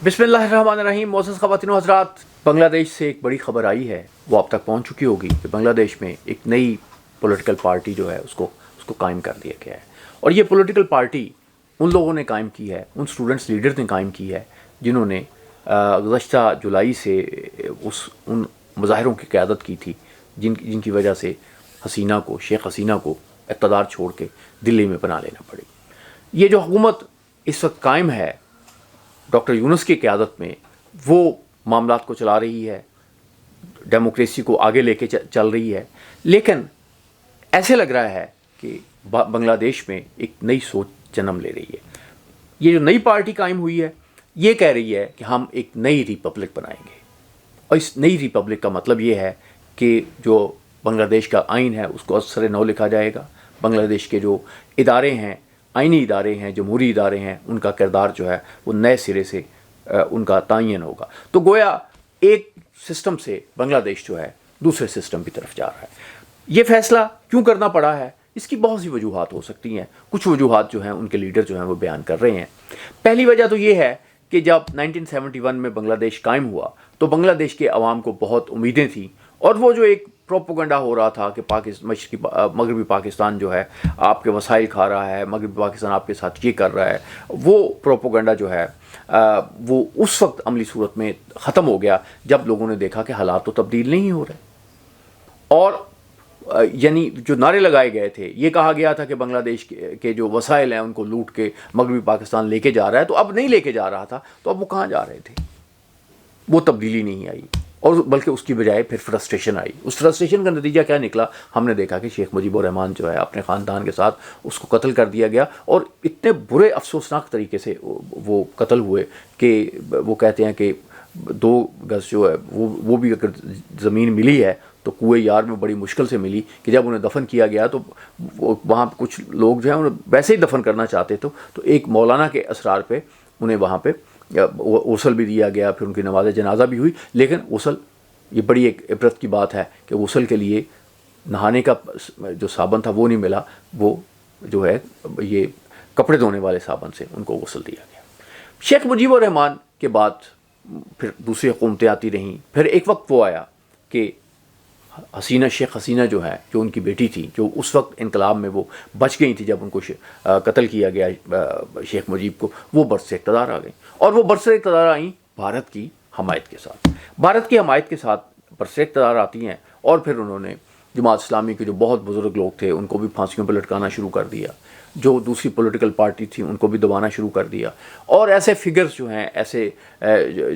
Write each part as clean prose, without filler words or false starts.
بسم اللہ الرحمن الرحیم. معزز خواتین و حضرات, بنگلہ دیش سے ایک بڑی خبر آئی ہے, وہ آپ تک پہنچ چکی ہوگی کہ بنگلہ دیش میں ایک نئی پولیٹیکل پارٹی جو ہے اس کو قائم کر دیا گیا ہے. اور یہ پولیٹیکل پارٹی ان لوگوں نے قائم کی ہے, ان اسٹوڈنٹس لیڈر نے قائم کی ہے جنہوں نے گزشتہ جولائی سے ان مظاہروں کی قیادت کی تھی جن کی وجہ سے شیخ حسینہ کو اقتدار چھوڑ کے دلی میں پناہ لینا پڑی. یہ جو حکومت اس وقت قائم ہے ڈاکٹر یونس کی قیادت میں, وہ معاملات کو چلا رہی ہے, ڈیموکریسی کو آگے لے کے چل رہی ہے, لیکن ایسے لگ رہا ہے کہ بنگلہ دیش میں ایک نئی سوچ جنم لے رہی ہے. یہ جو نئی پارٹی قائم ہوئی ہے یہ کہہ رہی ہے کہ ہم ایک نئی ریپبلک بنائیں گے, اور اس نئی ریپبلک کا مطلب یہ ہے کہ جو بنگلہ دیش کا آئین ہے اس کو از سر نو لکھا جائے گا. بنگلہ دیش کے جو ادارے ہیں, آئینی ادارے ہیں, جمہوری ادارے ہیں, ان کا کردار جو ہے وہ نئے سرے سے ان کا تعین ہوگا. تو گویا ایک سسٹم سے بنگلہ دیش جو ہے دوسرے سسٹم کی طرف جا رہا ہے. یہ فیصلہ کیوں کرنا پڑا ہے, اس کی بہت سی وجوہات ہو سکتی ہیں. کچھ وجوہات جو ہیں ان کے لیڈر جو ہیں وہ بیان کر رہے ہیں. پہلی وجہ تو یہ ہے کہ جب 1971 میں بنگلہ دیش قائم ہوا تو بنگلہ دیش کے عوام کو بہت امیدیں تھیں, اور وہ جو ایک پروپیگنڈا ہو رہا تھا کہ مغربی پاکستان جو ہے آپ کے وسائل کھا رہا ہے, مغربی پاکستان آپ کے ساتھ یہ کر رہا ہے, وہ پروپیگنڈا جو ہے وہ اس وقت عملی صورت میں ختم ہو گیا جب لوگوں نے دیکھا کہ حالات تو تبدیل نہیں ہو رہے. اور یعنی جو نعرے لگائے گئے تھے, یہ کہا گیا تھا کہ بنگلہ دیش کے جو وسائل ہیں ان کو لوٹ کے مغربی پاکستان لے کے جا رہا ہے, تو اب نہیں لے کے جا رہا تھا, تو اب وہ کہاں جا رہے تھے؟ وہ تبدیلی نہیں آئی, اور بلکہ اس کی بجائے پھر فرسٹریشن آئی. اس فرسٹریشن کا نتیجہ کیا نکلا؟ ہم نے دیکھا کہ شیخ مجیب الرحمان جو ہے اپنے خاندان کے ساتھ اس کو قتل کر دیا گیا, اور اتنے برے افسوسناک طریقے سے وہ قتل ہوئے کہ وہ کہتے ہیں کہ 2 گز جو ہے وہ بھی اگر زمین ملی ہے تو کوئے یار میں بڑی مشکل سے ملی, کہ جب انہیں دفن کیا گیا تو وہاں کچھ لوگ جو ہیں انہیں ویسے ہی دفن کرنا چاہتے تھے, تو ایک مولانا کے اسرار پہ انہیں وہاں پہ غسل بھی دیا گیا, پھر ان کی نماز جنازہ بھی ہوئی. لیکن غسل, یہ بڑی ایک عبرت کی بات ہے کہ غسل کے لیے نہانے کا جو صابن تھا وہ نہیں ملا, وہ جو ہے یہ کپڑے دھونے والے صابن سے ان کو غسل دیا گیا. شیخ مجیب الرحمان کے بعد پھر دوسری حکومتیں آتی رہیں. پھر ایک وقت وہ آیا کہ شیخ حسینہ جو ہے, جو ان کی بیٹی تھی, جو اس وقت انقلاب میں وہ بچ گئی تھی جب ان کو قتل کیا گیا شیخ مجیب کو, وہ برسر اقتدار آ گئیں. اور وہ برسر اقتدار آئیں بھارت کی حمایت کے ساتھ. بھارت کی حمایت کے ساتھ برسر اقتدار آتی ہیں, اور پھر انہوں نے جماعت اسلامی کے جو بہت بزرگ لوگ تھے ان کو بھی پھانسیوں پہ لٹکانا شروع کر دیا, جو دوسری پولیٹیکل پارٹی تھی ان کو بھی دبانا شروع کر دیا, اور ایسے فگرز جو ہیں, ایسے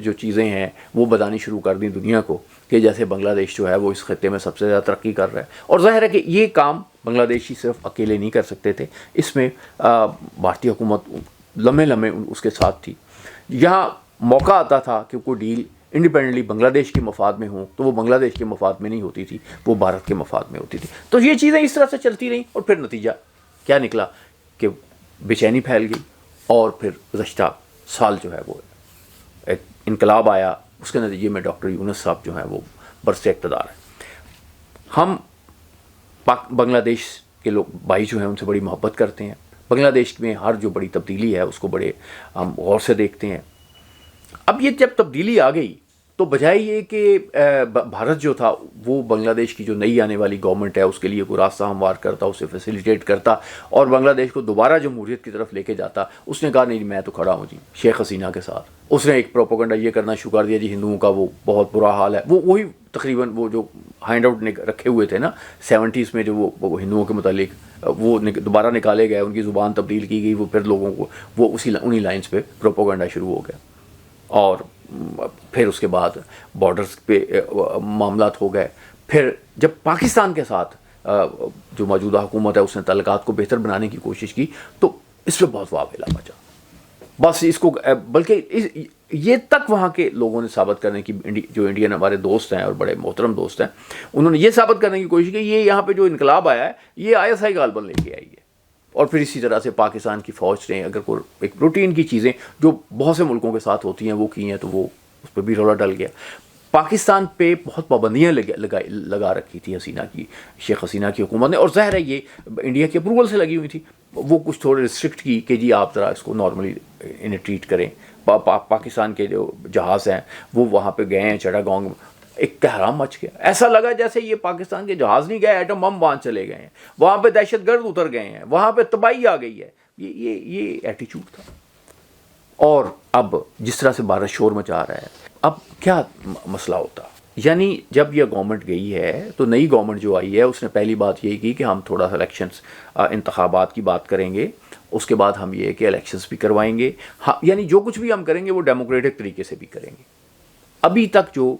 جو چیزیں ہیں وہ بتانی شروع کر دیں دنیا کو کہ جیسے بنگلہ دیش جو ہے وہ اس خطے میں سب سے زیادہ ترقی کر رہا ہے. اور ظاہر ہے کہ یہ کام بنگلہ دیشی صرف اکیلے نہیں کر سکتے تھے, اس میں بھارتی حکومت لمحے اس کے ساتھ تھی. یہاں موقع آتا تھا کہ کوئی ڈیل انڈیپینڈنٹلی بنگلہ دیش کے مفاد میں ہوں تو وہ بنگلہ دیش کے مفاد میں نہیں ہوتی تھی, وہ بھارت کے مفاد میں ہوتی تھی. تو یہ چیزیں اس طرح سے چلتی رہیں, اور پھر نتیجہ کیا نکلا کہ بے چینی پھیل گئی, اور پھر گزشتہ سال جو ہے وہ ایک انقلاب آیا. اس کے نتیجے میں ڈاکٹر یونس صاحب جو ہیں وہ برسر اقتدار ہیں. ہم بنگلہ دیش کے لوگ بھائی جو ہیں ان سے بڑی محبت کرتے ہیں. بنگلہ دیش میں ہر جو بڑی تبدیلی ہے اس کو بڑے ہم غور سے دیکھتے ہیں. اب یہ جب تبدیلی آ گئی تو بجائے یہ کہ بھارت جو تھا وہ بنگلہ دیش کی جو نئی آنے والی گورنمنٹ ہے اس کے لیے کوئی راستہ ہموار کرتا, اسے فیسیلیٹیٹ کرتا, اور بنگلہ دیش کو دوبارہ جمہوریت کی طرف لے کے جاتا, اس نے کہا نہیں میں تو کھڑا ہوں جی شیخ حسینہ کے ساتھ. اس نے ایک پروپیگنڈا یہ کرنا شروع کر دیا جی ہندوؤں کا وہ بہت برا حال ہے. وہی تقریباً وہ جو ہینڈ آؤٹ رکھے ہوئے تھے نا 70s میں, جو وہ ہندوؤں کے متعلق وہ دوبارہ نکالے گئے, ان کی زبان تبدیل کی گئی, وہ پھر لوگوں کو وہ انہی لائنز پہ پروپیگنڈا شروع ہو گیا. اور پھر اس کے بعد بارڈرز پہ معاملات ہو گئے. پھر جب پاکستان کے ساتھ جو موجودہ حکومت ہے اس نے تعلقات کو بہتر بنانے کی کوشش کی تو اس پہ بہت واویلا مچا. بس اس کو بلکہ یہ تک وہاں کے لوگوں نے ثابت کرنے کی, جو انڈین ہمارے دوست ہیں اور بڑے محترم دوست ہیں, انہوں نے یہ ثابت کرنے کی کوشش کی یہ یہاں پہ جو انقلاب آیا ہے یہ ISI غالباً لے کے آئی ہے. اور پھر اسی طرح سے پاکستان کی فوج نے اگر کوئی ایک روٹین کی چیزیں جو بہت سے ملکوں کے ساتھ ہوتی ہیں وہ کی ہیں تو وہ اس پہ بھی رولا ڈل گیا. پاکستان پہ بہت پابندیاں لگا رکھی تھی شیخ حسینہ کی حکومت نے, اور ظاہر ہے یہ انڈیا کی اپروول سے لگی ہوئی تھی. وہ کچھ تھوڑے ریسٹرکٹ کی کہ جی آپ ذرا اس کو نارملی انہیں ٹریٹ کریں, پاکستان کے جو جہاز ہیں وہ وہاں پہ گئے ہیں چٹاگانگ، ایک کہرام مچ گیا، ایسا لگا جیسے یہ پاکستان کے جہاز نہیں گئے، ایٹم بم وہاں چلے گئے ہیں، وہاں پہ دہشت گرد اتر گئے ہیں، وہاں پہ تباہی آ گئی ہے. یہ ایٹیچیوڈ تھا. اور اب جس طرح سے بھارت شور مچا رہا ہے، اب کیا مسئلہ ہوتا؟ یعنی جب یہ گورنمنٹ گئی ہے تو نئی گورنمنٹ جو آئی ہے اس نے پہلی بات یہی کی کہ ہم تھوڑا سا الیکشنز انتخابات کی بات کریں گے، اس کے بعد ہم یہ کہ الیکشنز بھی کروائیں گے، یعنی جو کچھ بھی ہم کریں گے وہ ڈیموکریٹک طریقے سے بھی کریں گے. ابھی تک جو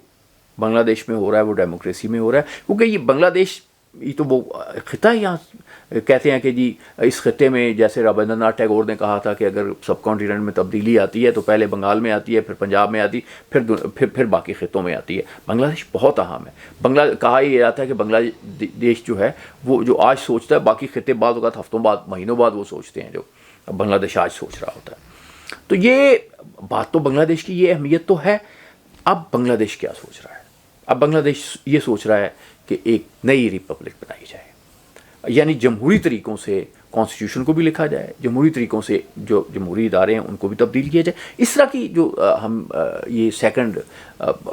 بنگلہ دیش میں ہو رہا ہے وہ ڈیموکریسی میں ہو رہا ہے، کیونکہ یہ بنگلہ دیش یہ تو وہ خطہ ہے. یہاں کہتے ہیں کہ جی اس خطے میں جیسے رابندر ناتھ ٹیگور نے کہا تھا کہ اگر سب کانٹیننٹ میں تبدیلی آتی ہے تو پہلے بنگال میں آتی ہے، پھر پنجاب میں آتی، پھر باقی خطوں میں آتی ہے. بنگلہ دیش بہت اہم ہے. کہا یہ جاتا ہے کہ بنگلہ دیش جو ہے وہ جو آج سوچتا ہے باقی خطے بعض اوقات ہفتوں بعد مہینوں بعد وہ سوچتے ہیں جو بنگلہ دیش آج سوچ رہا ہوتا ہے. تو یہ بات تو بنگلہ دیش کی یہ اہمیت تو ہے. اب بنگلہ دیش کیا سوچ رہا ہے؟ اب بنگلہ دیش یہ سوچ رہا ہے کہ ایک نئی ریپبلک بنائی جائے، یعنی جمہوری طریقوں سے کانسٹیٹیوشن کو بھی لکھا جائے، جمہوری طریقوں سے جو جمہوری ادارے ہیں ان کو بھی تبدیل کیا جائے. اس طرح کی جو ہم یہ سیکنڈ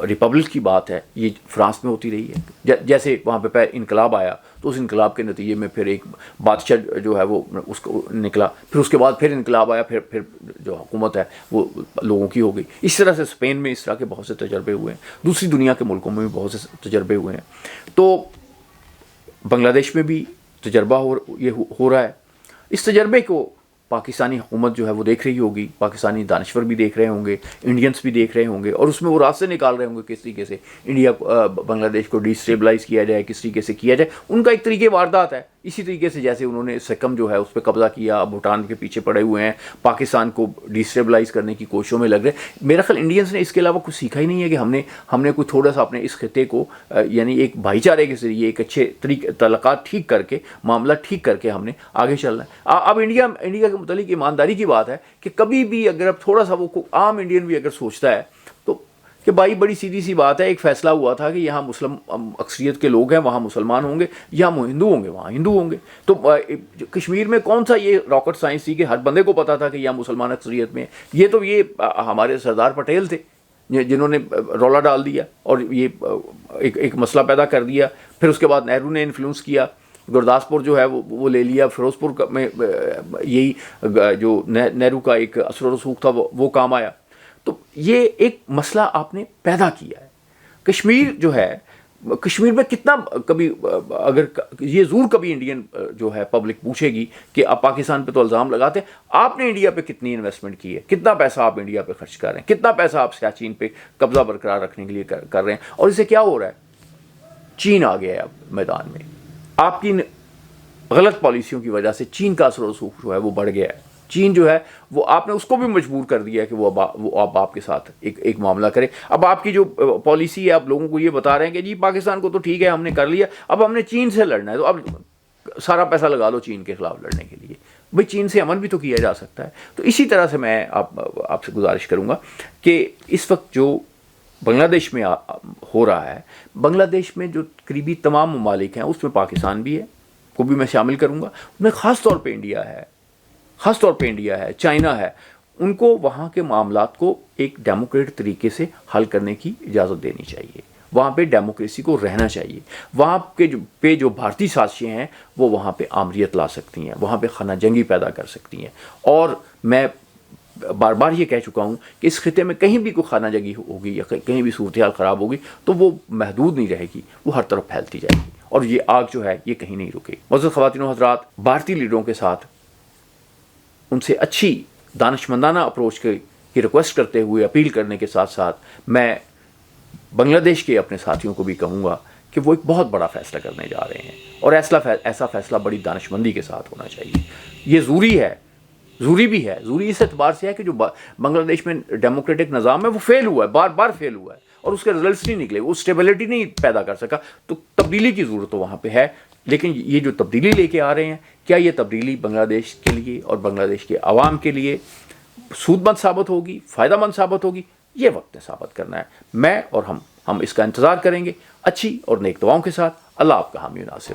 ریپبلک کی بات ہے یہ فرانس میں ہوتی رہی ہے. جیسے وہاں پہ انقلاب آیا تو اس انقلاب کے نتیجے میں پھر ایک بادشاہ جو ہے وہ اس کو نکلا، پھر اس کے بعد پھر انقلاب آیا، پھر جو حکومت ہے وہ لوگوں کی ہو گئی. اس طرح سے اسپین میں اس طرح کے بہت سے تجربے ہوئے ہیں، دوسری دنیا کے ملکوں میں بھی بہت سے تجربے ہوئے ہیں. تو بنگلہ دیش میں بھی تجربہ ہو رہا ہے. اس تجربے کو پاکستانی حکومت جو ہے وہ دیکھ رہی ہوگی، پاکستانی دانشور بھی دیکھ رہے ہوں گے، انڈینس بھی دیکھ رہے ہوں گے، اور اس میں وہ راستے نکال رہے ہوں گے کس طریقے سے انڈیا بنگلہ دیش کو ڈیسٹیبلائز کیا جائے، کس طریقے سے کیا جائے. ان کا ایک طریقے واردات ہے. اسی طریقے سے جیسے انہوں نے سکم جو ہے اس پہ قبضہ کیا، بھوٹان کے پیچھے پڑے ہوئے ہیں، پاکستان کو ڈیسٹیبلائز کرنے کی کوششوں میں لگ رہے ہیں. میرا خیال انڈینس نے اس کے علاوہ کچھ سیکھا ہی نہیں ہے کہ ہم نے کوئی تھوڑا سا اپنے اس خطے کو یعنی ایک بھائی چارے کے ذریعے ایک اچھے طریقے تعلقات ٹھیک کر کے، معاملہ ٹھیک کر کے ہم نے آگے چلنا ہے. اب انڈیا کے متعلق ایمانداری کی بات ہے کہ کبھی بھی اگر اب تھوڑا سا وہ عام انڈین بھی اگر سوچتا ہے تو کہ بھائی بڑی سیدھی سی بات ہے، ایک فیصلہ ہوا تھا کہ یہاں مسلم اکثریت کے لوگ ہیں وہاں مسلمان ہوں گے، یہاں ہندو ہوں گے وہاں ہندو ہوں گے. تو کشمیر میں کون سا یہ راکٹ سائنس تھی کہ ہر بندے کو پتا تھا کہ یہاں مسلمان اکثریت میں. یہ ہمارے سردار پٹیل تھے جنہوں نے رولا ڈال دیا اور یہ ایک مسئلہ پیدا کر دیا. پھر اس کے بعد نہرو نے انفلوئنس کیا، گرداسپور جو ہے وہ لے لیا، فیروز پور میں یہی جو نہرو کا ایک اثر و رسوخ تھا وہ کام آیا. تو یہ ایک مسئلہ آپ نے پیدا کیا ہے. کشمیر جو ہے، کشمیر میں کتنا کبھی اگر یہ ضرور کبھی انڈین جو ہے پبلک پوچھے گی کہ آپ پاکستان پہ تو الزام لگاتے ہیں، آپ نے انڈیا پہ کتنی انویسٹمنٹ کی ہے، کتنا پیسہ آپ انڈیا پہ خرچ کر رہے ہیں، کتنا پیسہ آپ سیاچین پہ قبضہ برقرار رکھنے کے لیے کر رہے ہیں. اور اسے کیا ہو رہا ہے؟ چین آ گیا ہے اب میدان میں. آپ کی غلط پالیسیوں کی وجہ سے چین کا اثر و رسوخ جو ہے وہ بڑھ گیا ہے. چین جو ہے وہ آپ نے اس کو بھی مجبور کر دیا ہے کہ وہ اب آپ کے ساتھ ایک معاملہ کرے. اب آپ کی جو پالیسی ہے آپ لوگوں کو یہ بتا رہے ہیں کہ جی پاکستان کو تو ٹھیک ہے ہم نے کر لیا، اب ہم نے چین سے لڑنا ہے، تو اب سارا پیسہ لگا لو چین کے خلاف لڑنے کے لیے. بھئی چین سے امن بھی تو کیا جا سکتا ہے. تو اسی طرح سے میں آپ سے گزارش کروں گا کہ اس وقت جو بنگلہ دیش میں ہو رہا ہے، بنگلہ دیش میں جو قریبی تمام ممالک ہیں اس میں پاکستان بھی ہے، کو بھی میں شامل کروں گا، اس میں خاص طور پہ انڈیا ہے، چائنا ہے. ان کو وہاں کے معاملات کو ایک ڈیموکریٹ طریقے سے حل کرنے کی اجازت دینی چاہیے. وہاں پہ ڈیموکریسی کو رہنا چاہیے. وہاں پہ جو بھارتی سازشیں ہیں وہ وہاں پہ آمریت لا سکتی ہیں، وہاں پہ خانہ جنگی پیدا کر سکتی ہیں. اور میں بار بار یہ کہہ چکا ہوں کہ اس خطے میں کہیں بھی کوئی خانہ جنگی ہوگی یا کہیں بھی صورتحال خراب ہوگی تو وہ محدود نہیں رہے گی، وہ ہر طرف پھیلتی جائے گی اور یہ آگ جو ہے یہ کہیں نہیں رکے. معزز خواتین و حضرات، بھارتی لیڈروں کے ساتھ ان سے اچھی دانشمندانہ اپروچ کی ریکویسٹ کرتے ہوئے، اپیل کرنے کے ساتھ ساتھ میں بنگلہ دیش کے اپنے ساتھیوں کو بھی کہوں گا کہ وہ ایک بہت بڑا فیصلہ کرنے جا رہے ہیں اور ایسا فیصلہ بڑی دانشمندی کے ساتھ ہونا چاہیے. یہ ضروری بھی ہے. ضروری اس اعتبار سے ہے کہ جو بنگلہ دیش میں ڈیموکریٹک نظام ہے وہ فیل ہوا ہے، بار بار فیل ہوا ہے اور اس کے رزلٹس نہیں نکلے، وہ اسٹیبلٹی نہیں پیدا کر سکا. تو تبدیلی کی ضرورت تو وہاں پہ ہے. لیکن یہ جو تبدیلی لے کے آ رہے ہیں، کیا یہ تبدیلی بنگلہ دیش کے لیے اور بنگلہ دیش کے عوام کے لیے سود مند ثابت ہوگی، فائدہ مند ثابت ہوگی؟ یہ وقت نے ثابت کرنا ہے. میں اور ہم اس کا انتظار کریں گے اچھی اور نیک دعاؤں کے ساتھ. اللہ آپ کا حامی و ناصر.